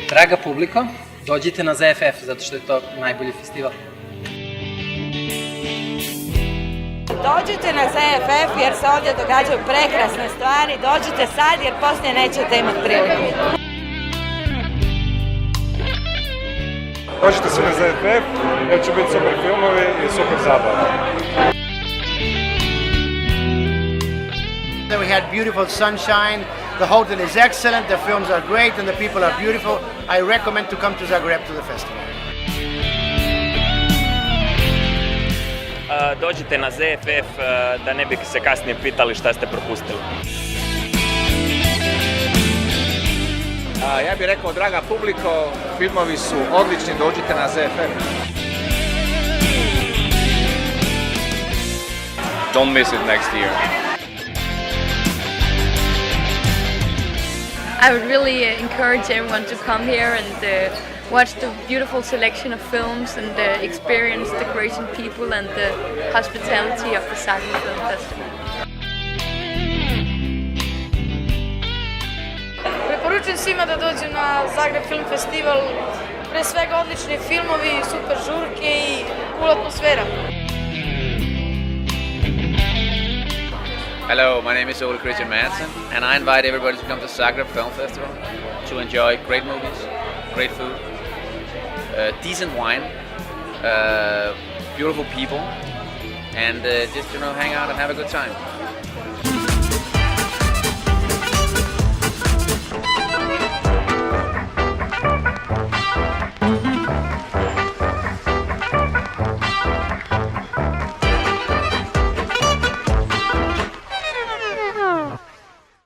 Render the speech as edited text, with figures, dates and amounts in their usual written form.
Draga publiko, dođite na ZFF, zato što je to najbolji festival. Dođite na ZFF jer se ovdje događaju prekrasne stvari, dođite sad jer poslije nećete imati priliku. Dođite svi na ZFF jer će biti super filmovi i super zabava. We had beautiful sunshine, the hotel is excellent, the films are great and the people are beautiful. I recommend to come to Zagreb to the festival. Dođite na ZFF da ne bi se kasnije pitali šta ste propustili. Ja bih rekao, draga publiko, filmovi su odlični, dođite na ZFF. Don't miss it next year. I would really encourage everyone to come here and watch the beautiful selection of films and experience the Croatian people and the hospitality of the Zagreb Film Festival. Preporučujem svima da dođu na Zagreb Film Festival, pre svega odlični filmovi, super žurke i cool atmosfera. Hello, my name is Ole Christian Madsen, and I invite everybody to come to Zagreb Film Festival to enjoy great movies, great food, decent wine, beautiful people, and just hang out and have a good time.